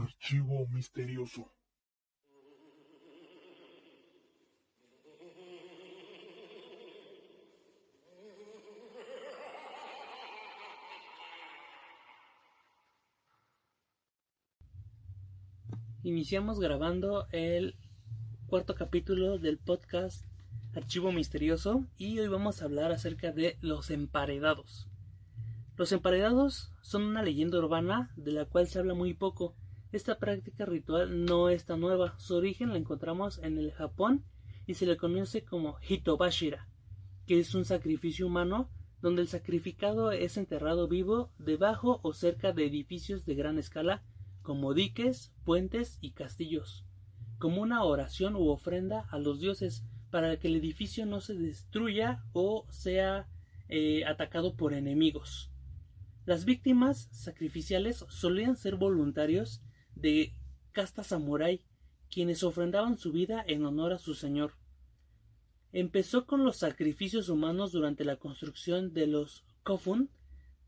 Archivo misterioso. Iniciamos grabando el cuarto capítulo del podcast Archivo Misterioso y hoy vamos a hablar acerca de los emparedados. Los emparedados son una leyenda urbana de la cual se habla muy poco. Esta práctica ritual no es tan nueva, su origen la encontramos en el Japón y se le conoce como Hitobashira, que es un sacrificio humano donde el sacrificado es enterrado vivo debajo o cerca de edificios de gran escala como diques, puentes y castillos, como una oración u ofrenda a los dioses para que el edificio no se destruya o sea atacado por enemigos. Las víctimas sacrificiales solían ser voluntarios de casta samurái, quienes ofrendaban su vida en honor a su señor. Empezó con los sacrificios humanos durante la construcción de los kofun,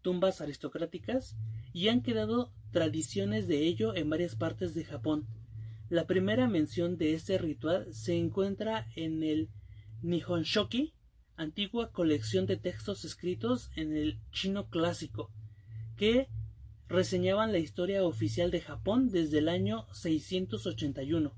tumbas aristocráticas, y han quedado tradiciones de ello en varias partes de Japón. La primera mención de este ritual se encuentra en el Nihonshoki, antigua colección de textos escritos en el chino clásico, que reseñaban la historia oficial de Japón desde el año 681.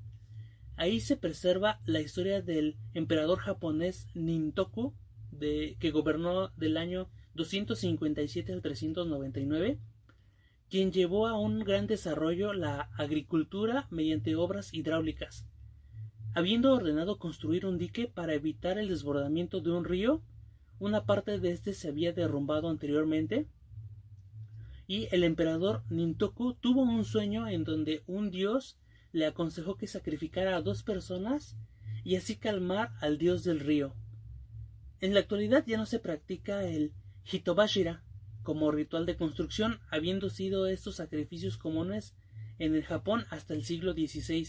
Ahí se preserva la historia del emperador japonés Nintoku, que gobernó del año 257 al 399, quien llevó a un gran desarrollo la agricultura mediante obras hidráulicas. Habiendo ordenado construir un dique para evitar el desbordamiento de un río, una parte de este se había derrumbado anteriormente, y el emperador Nintoku tuvo un sueño en donde un dios le aconsejó que sacrificara a 2 personas y así calmar al dios del río. En la actualidad ya no se practica el Hitobashira como ritual de construcción, habiendo sido estos sacrificios comunes en el Japón hasta el siglo XVI,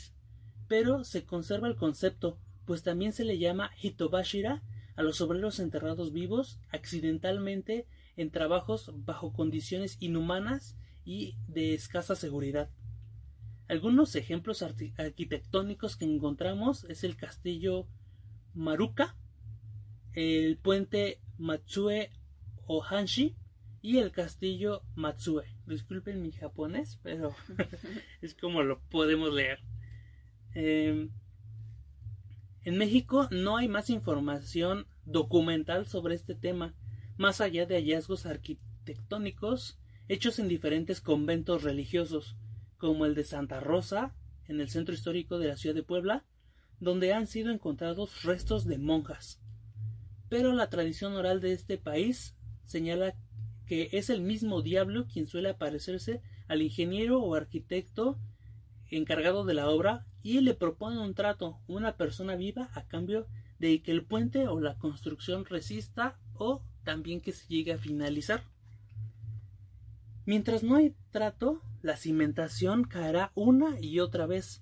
pero se conserva el concepto, pues también se le llama Hitobashira a los obreros enterrados vivos accidentalmente en trabajos bajo condiciones inhumanas y de escasa seguridad. Algunos ejemplos arquitectónicos que encontramos es el castillo Maruka, el puente Matsue Ohanshi y el castillo Matsue. Disculpen mi japonés, pero es como lo podemos leer. En México no hay más información documental sobre este tema, más allá de hallazgos arquitectónicos hechos en diferentes conventos religiosos, como el de Santa Rosa, en el centro histórico de la ciudad de Puebla, donde han sido encontrados restos de monjas. Pero la tradición oral de este país señala que es el mismo diablo quien suele aparecerse al ingeniero o arquitecto encargado de la obra y le propone un trato, una persona viva, a cambio de que el puente o la construcción resista o también que se llegue a finalizar. Mientras no hay trato, la cimentación caerá una y otra vez.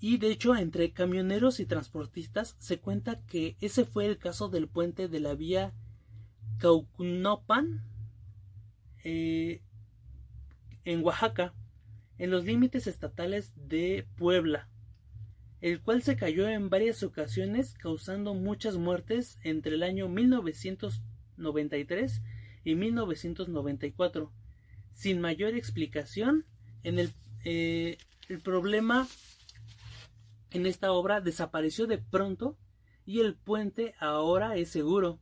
Y de hecho, entre camioneros y transportistas se cuenta que ese fue el caso del puente de la vía Caucnopan en Oaxaca, en los límites estatales de Puebla, el cual se cayó en varias ocasiones causando muchas muertes entre el año 1993 y 1994, sin mayor explicación. El problema en esta obra desapareció de pronto y el puente ahora es seguro.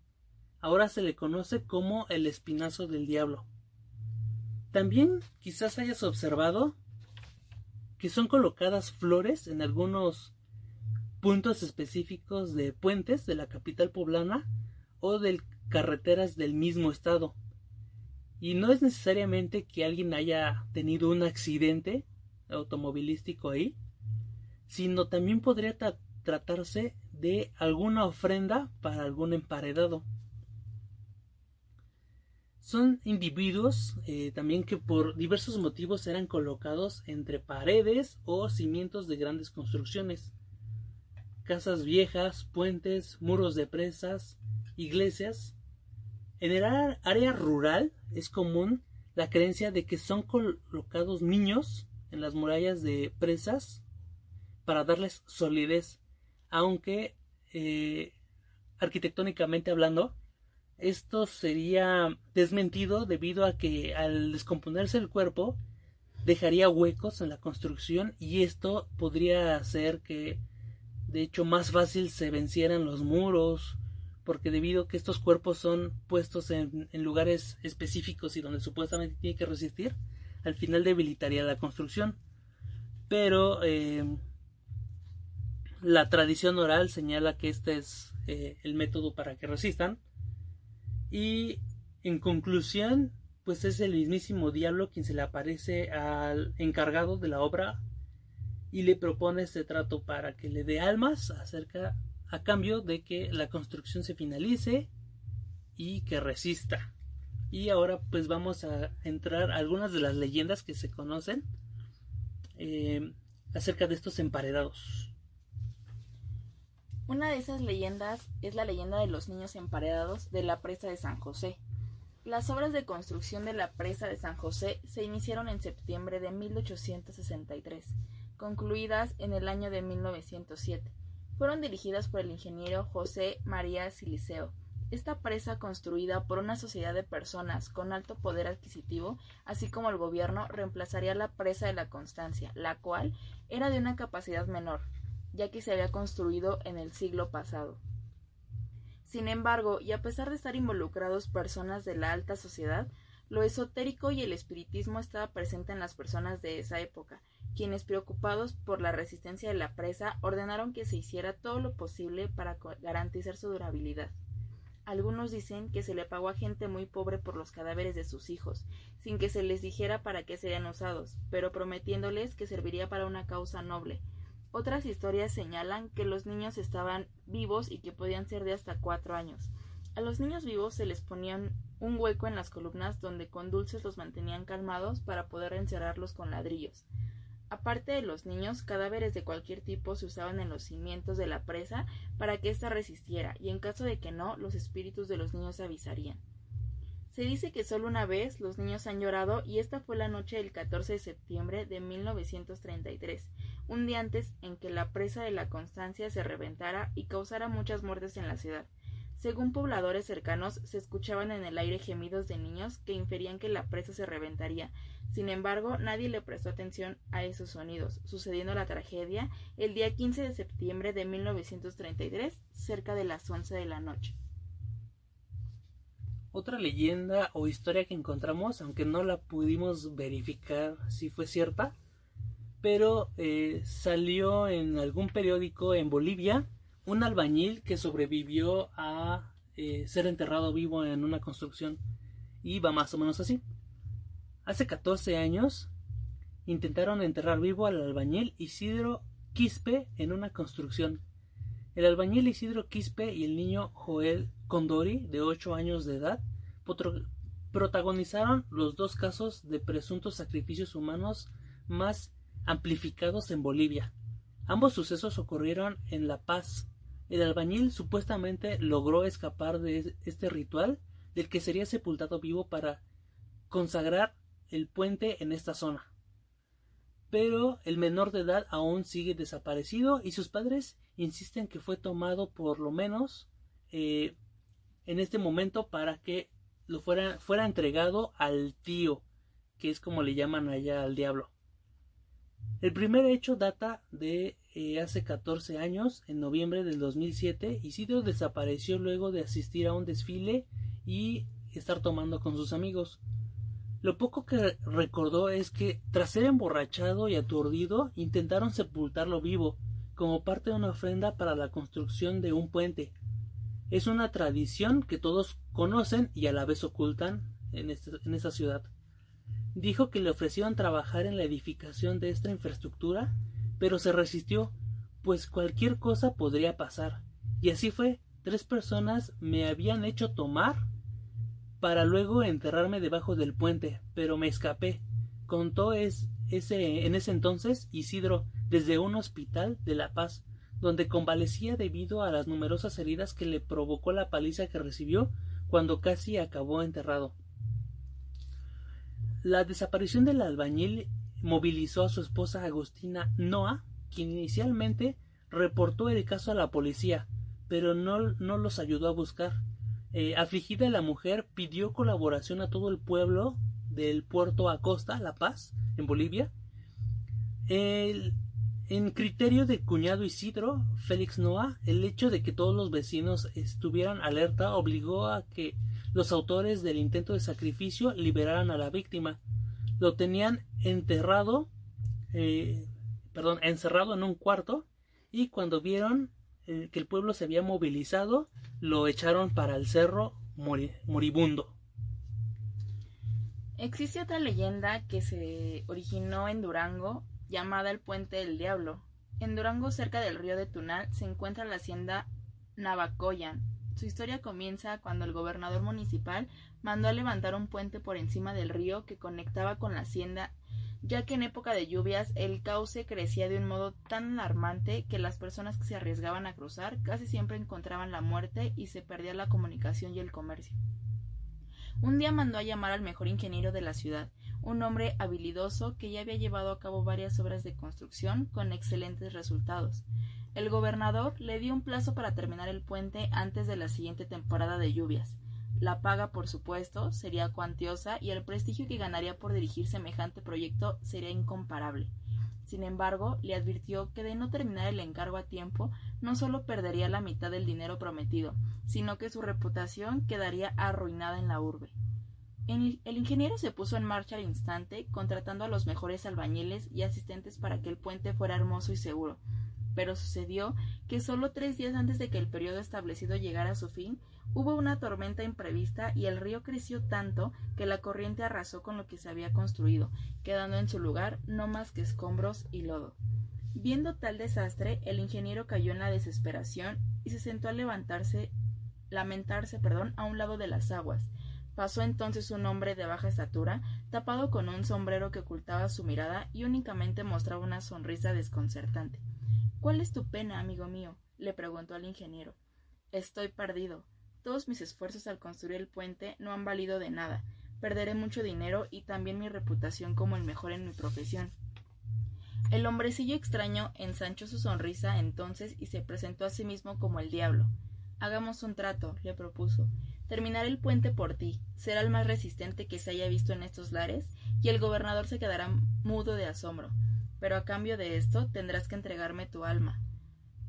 Ahora se le conoce como el Espinazo del Diablo. También quizás hayas observado que son colocadas flores en algunos puntos específicos de puentes de la capital poblana o de carreteras del mismo estado. Y no es necesariamente que alguien haya tenido un accidente automovilístico ahí, sino también podría tratarse de alguna ofrenda para algún emparedado. Son individuos también que por diversos motivos eran colocados entre paredes o cimientos de grandes construcciones, casas viejas, puentes, muros de presas, iglesias. En el área rural es común la creencia de que son colocados niños en las murallas de presas para darles solidez, aunque arquitectónicamente hablando esto sería desmentido debido a que al descomponerse el cuerpo dejaría huecos en la construcción y esto podría hacer que de hecho más fácil se vencieran los muros, porque debido a que estos cuerpos son puestos en lugares específicos y donde supuestamente tiene que resistir, al final debilitaría la construcción. Pero la tradición oral señala que este es el método para que resistan. Y en conclusión, pues es el mismísimo diablo quien se le aparece al encargado de la obra y le propone este trato para que le dé almas a cambio de que la construcción se finalice y que resista. Y ahora pues vamos a entrar a algunas de las leyendas que se conocen acerca de estos emparedados. Una de esas leyendas es la leyenda de los niños emparedados de la presa de San José. Las obras de construcción de la presa de San José se iniciaron en septiembre de 1863, concluidas en el año de 1907. Fueron dirigidas por el ingeniero José María Siliceo. Esta presa, construida por una sociedad de personas con alto poder adquisitivo, así como el gobierno, reemplazaría la presa de la Constancia, la cual era de una capacidad menor, ya que se había construido en el siglo pasado. Sin embargo, y a pesar de estar involucrados personas de la alta sociedad, lo esotérico y el espiritismo estaba presente en las personas de esa época, quienes, preocupados por la resistencia de la presa, ordenaron que se hiciera todo lo posible para garantizar su durabilidad. Algunos dicen que se le pagó a gente muy pobre por los cadáveres de sus hijos, sin que se les dijera para qué serían usados, pero prometiéndoles que serviría para una causa noble. Otras historias señalan que los niños estaban vivos y que podían ser de hasta 4 años. A los niños vivos se les ponía un hueco en las columnas donde con dulces los mantenían calmados para poder encerrarlos con ladrillos. Aparte de los niños, cadáveres de cualquier tipo se usaban en los cimientos de la presa para que ésta resistiera, y en caso de que no, los espíritus de los niños avisarían. Se dice que solo una vez los niños han llorado y esta fue la noche del 14 de septiembre de 1933, un día antes en que la presa de la Constancia se reventara y causara muchas muertes en la ciudad. Según pobladores cercanos, se escuchaban en el aire gemidos de niños que inferían que la presa se reventaría. Sin embargo, nadie le prestó atención a esos sonidos, sucediendo la tragedia el día 15 de septiembre de 1933, cerca de las 11 de la noche. Otra leyenda o historia que encontramos, aunque no la pudimos verificar si fue cierta, pero salió en algún periódico en Bolivia un albañil que sobrevivió a ser enterrado vivo en una construcción, y va más o menos así. Hace 14 años intentaron enterrar vivo al albañil Isidro Quispe en una construcción. El albañil Isidro Quispe y el niño Joel Condori, de 8 años de edad, protagonizaron los dos casos de presuntos sacrificios humanos más amplificados en Bolivia. Ambos sucesos ocurrieron en La Paz. El albañil supuestamente logró escapar de este ritual del que sería sepultado vivo para consagrar el puente en esta zona. Pero el menor de edad aún sigue desaparecido y sus padres insisten que fue tomado por lo menos en este momento para que fuera entregado al tío, que es como le llaman allá al diablo. El primer hecho data de hace 14 años, en noviembre del 2007. Isidro desapareció luego de asistir a un desfile y estar tomando con sus amigos. Lo poco que recordó es que, tras ser emborrachado y aturdido, intentaron sepultarlo vivo, como parte de una ofrenda para la construcción de un puente. Es una tradición que todos conocen y a la vez ocultan en esta ciudad. Dijo que le ofrecieron trabajar en la edificación de esta infraestructura, pero se resistió, pues cualquier cosa podría pasar. Y así fue. 3 personas me habían hecho tomar para luego enterrarme debajo del puente, pero me escapé, contó en ese entonces Isidro desde un hospital de La Paz, donde convalecía debido a las numerosas heridas que le provocó la paliza que recibió cuando casi acabó enterrado. La desaparición del albañil movilizó a su esposa Agustina Noa, quien inicialmente reportó el caso a la policía, pero no los ayudó a buscar. Afligida, la mujer pidió colaboración a todo el pueblo del puerto Acosta, La Paz, en Bolivia. En criterio de cuñado Isidro Félix Noa, el hecho de que todos los vecinos estuvieran alerta obligó a que los autores del intento de sacrificio liberaran a la víctima. Lo tenían encerrado en un cuarto, y cuando vieron que el pueblo se había movilizado, lo echaron para el cerro moribundo. Existe otra leyenda que se originó en Durango, llamada el Puente del Diablo. En Durango, cerca del río de Tunal, se encuentra la hacienda Navacoyan. Su historia comienza cuando el gobernador municipal mandó a levantar un puente por encima del río que conectaba con la hacienda, ya que en época de lluvias el cauce crecía de un modo tan alarmante que las personas que se arriesgaban a cruzar casi siempre encontraban la muerte y se perdía la comunicación y el comercio. Un día mandó a llamar al mejor ingeniero de la ciudad, un hombre habilidoso que ya había llevado a cabo varias obras de construcción con excelentes resultados. El gobernador le dio un plazo para terminar el puente antes de la siguiente temporada de lluvias. La paga, por supuesto, sería cuantiosa y el prestigio que ganaría por dirigir semejante proyecto sería incomparable. Sin embargo, le advirtió que de no terminar el encargo a tiempo, no solo perdería la mitad del dinero prometido, sino que su reputación quedaría arruinada en la urbe. El ingeniero se puso en marcha al instante, contratando a los mejores albañiles y asistentes para que el puente fuera hermoso y seguro. Pero sucedió que solo 3 días antes de que el periodo establecido llegara a su fin, hubo una tormenta imprevista y el río creció tanto que la corriente arrasó con lo que se había construido, quedando en su lugar no más que escombros y lodo. Viendo tal desastre, el ingeniero cayó en la desesperación y se sentó a lamentarse a un lado de las aguas. Pasó entonces un hombre de baja estatura, tapado con un sombrero que ocultaba su mirada y únicamente mostraba una sonrisa desconcertante. —¿Cuál es tu pena, amigo mío? —le preguntó al ingeniero. —Estoy perdido. Todos mis esfuerzos al construir el puente no han valido de nada. Perderé mucho dinero y también mi reputación como el mejor en mi profesión. El hombrecillo extraño ensanchó su sonrisa entonces y se presentó a sí mismo como el diablo. —Hagamos un trato —le propuso—. Terminaré el puente por ti. Será el más resistente que se haya visto en estos lares, y el gobernador se quedará mudo de asombro. Pero a cambio de esto tendrás que entregarme tu alma.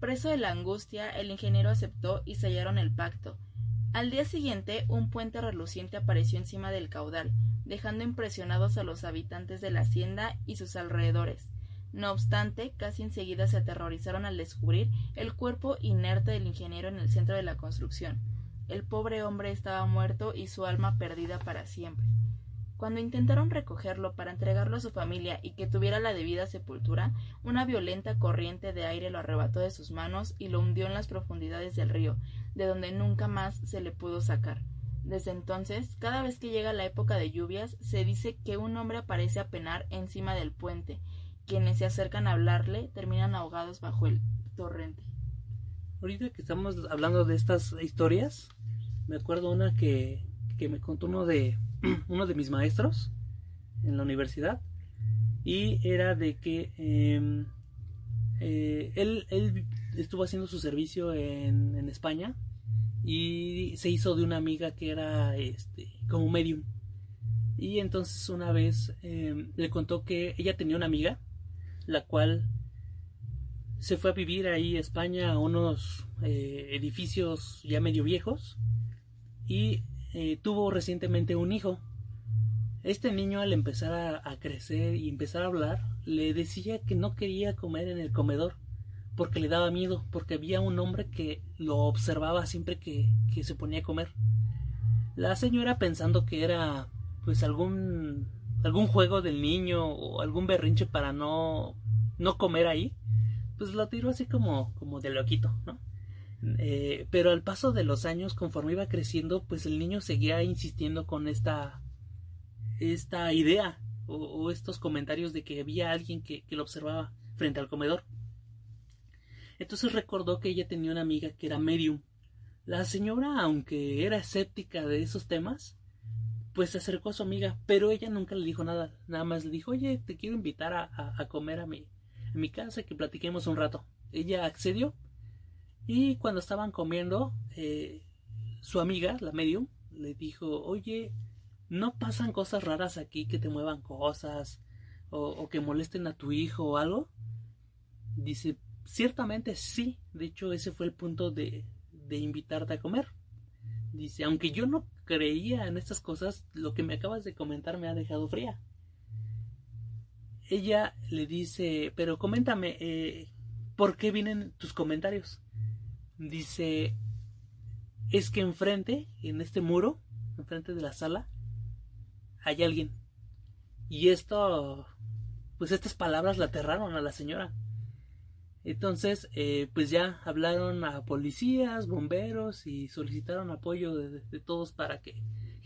Preso de la angustia, el ingeniero aceptó y sellaron el pacto. Al día siguiente, un puente reluciente apareció encima del caudal, dejando impresionados a los habitantes de la hacienda y sus alrededores. No obstante, casi enseguida se aterrorizaron al descubrir el cuerpo inerte del ingeniero en el centro de la construcción. El pobre hombre estaba muerto y su alma perdida para siempre. Cuando intentaron recogerlo para entregarlo a su familia y que tuviera la debida sepultura, una violenta corriente de aire lo arrebató de sus manos y lo hundió en las profundidades del río, de donde nunca más se le pudo sacar. Desde entonces, cada vez que llega la época de lluvias, se dice que un hombre aparece a penar encima del puente. Quienes se acercan a hablarle terminan ahogados bajo el torrente. Ahorita que estamos hablando de estas historias, me acuerdo una que me contó uno de mis maestros en la universidad, y era de que él estuvo haciendo su servicio en España y se hizo de una amiga que era como medium, y entonces una vez le contó que ella tenía una amiga la cual se fue a vivir ahí a España a unos edificios ya medio viejos, y tuvo recientemente un hijo. Este niño, al empezar a crecer y empezar a hablar, le decía que no quería comer en el comedor porque le daba miedo, porque había un hombre que lo observaba siempre que se ponía a comer. La señora, pensando que era pues algún juego del niño o algún berrinche para no comer ahí, pues lo tiró así como de loquito, ¿no? Pero al paso de los años, conforme iba creciendo, pues el niño seguía insistiendo con esta idea o estos comentarios de que había alguien que lo observaba frente al comedor. Entonces recordó que ella tenía una amiga que era medium. La señora, aunque era escéptica de esos temas, pues se acercó a su amiga, pero ella nunca le dijo nada, nada más le dijo, oye, te quiero invitar a comer a mi casa, que platiquemos un rato. Ella accedió y cuando estaban comiendo, su amiga, la medium, le dijo, oye, ¿no pasan cosas raras aquí que te muevan cosas o que molesten a tu hijo o algo? Dice, ciertamente sí, de hecho ese fue el punto de invitarte a comer. Dice, aunque yo no creía en estas cosas, lo que me acabas de comentar me ha dejado fría. Ella le dice, pero coméntame, ¿por qué vienen tus comentarios? Dice, es que enfrente, en este muro, enfrente de la sala, hay alguien. Y esto, pues estas palabras la aterraron a la señora. Entonces, pues ya hablaron a policías, bomberos y solicitaron apoyo de todos para que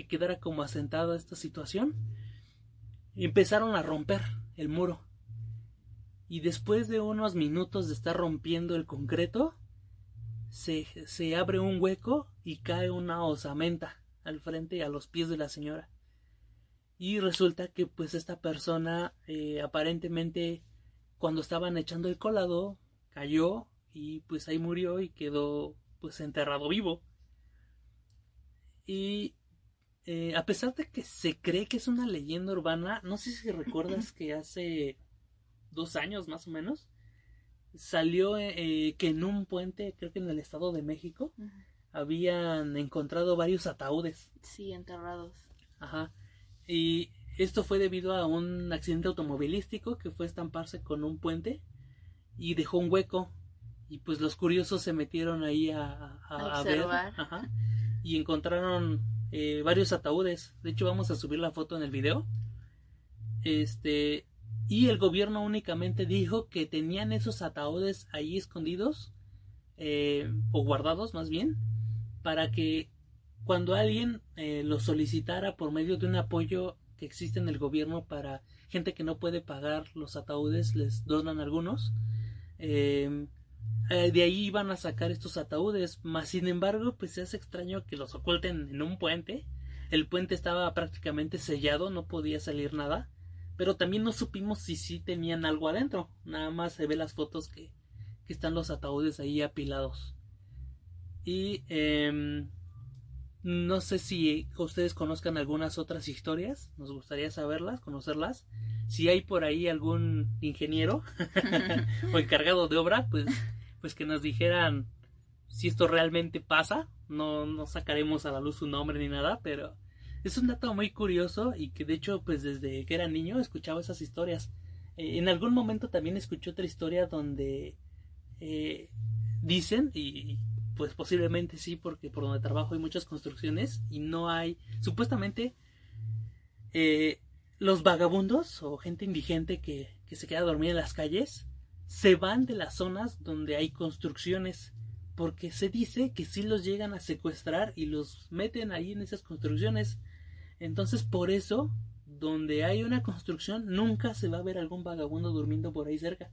quedara como asentada esta situación. Y empezaron a romper el muro. Y después de unos minutos de estar rompiendo el concreto, se abre un hueco y cae una osamenta al frente y a los pies de la señora. Y resulta que pues esta persona aparentemente cuando estaban echando el colado cayó y pues ahí murió y quedó pues enterrado vivo. Y a pesar de que se cree que es una leyenda urbana, no sé si recuerdas que hace 2 años más o menos salió que en un puente, creo que en el Estado de México, habían encontrado varios ataúdes. Sí, enterrados. Ajá. Y esto fue debido a un accidente automovilístico que fue a estamparse con un puente y dejó un hueco. Y pues los curiosos se metieron ahí a ver. Ajá. Y encontraron varios ataúdes. De hecho, vamos a subir la foto en el video. Y el gobierno únicamente dijo que tenían esos ataúdes ahí escondidos, o guardados más bien, para que cuando alguien los solicitara por medio de un apoyo que existe en el gobierno para gente que no puede pagar los ataúdes, les donan algunos. De ahí iban a sacar estos ataúdes, más sin embargo, pues se hace extraño que los oculten en un puente. El puente estaba prácticamente sellado, no podía salir nada. Pero también no supimos si sí tenían algo adentro. Nada más se ve las fotos que están los ataúdes ahí apilados. Y no sé si ustedes conozcan algunas otras historias. Nos gustaría saberlas, conocerlas. Si hay por ahí algún ingeniero o encargado de obra, pues que nos dijeran si esto realmente pasa. No sacaremos a la luz su nombre ni nada, pero es un dato muy curioso y que de hecho pues desde que era niño escuchaba esas historias. En algún momento también escuché otra historia donde dicen, y pues posiblemente sí, porque por donde trabajo hay muchas construcciones y no hay, supuestamente los vagabundos o gente indigente que se queda dormida en las calles se van de las zonas donde hay construcciones, porque se dice que sí los llegan a secuestrar y los meten ahí en esas construcciones. Entonces por eso, donde hay una construcción, nunca se va a ver algún vagabundo durmiendo por ahí cerca.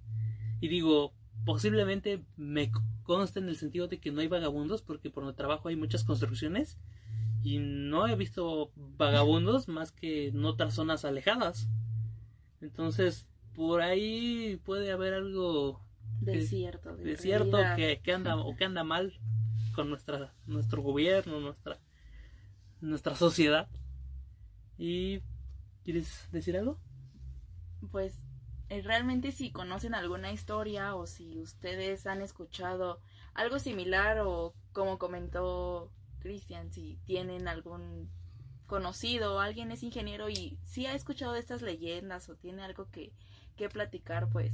Y digo, posiblemente me consta en el sentido de que no hay vagabundos, porque por donde trabajo hay muchas construcciones y no he visto vagabundos más que en otras zonas alejadas. Entonces por ahí puede haber algo desierto que anda mal con nuestro gobierno, nuestra sociedad. ¿Y quieres decir algo? Pues realmente si conocen alguna historia o si ustedes han escuchado algo similar o como comentó Cristian, si tienen algún conocido o alguien es ingeniero y si ha escuchado de estas leyendas o tiene algo que platicar, pues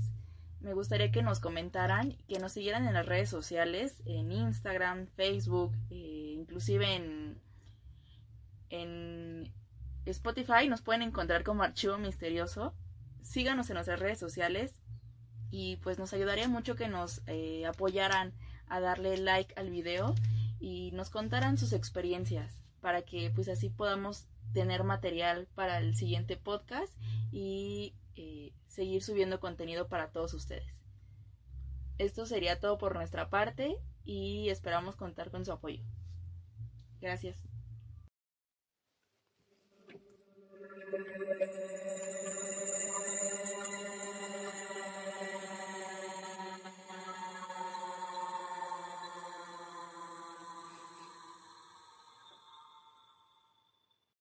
me gustaría que nos comentaran, que nos siguieran en las redes sociales, en Instagram, Facebook, inclusive en Spotify nos pueden encontrar como Archivo Misterioso. Síganos en nuestras redes sociales y pues nos ayudaría mucho que nos apoyaran a darle like al video y nos contaran sus experiencias para que pues así podamos tener material para el siguiente podcast y seguir subiendo contenido para todos ustedes. Esto sería todo por nuestra parte y esperamos contar con su apoyo. Gracias.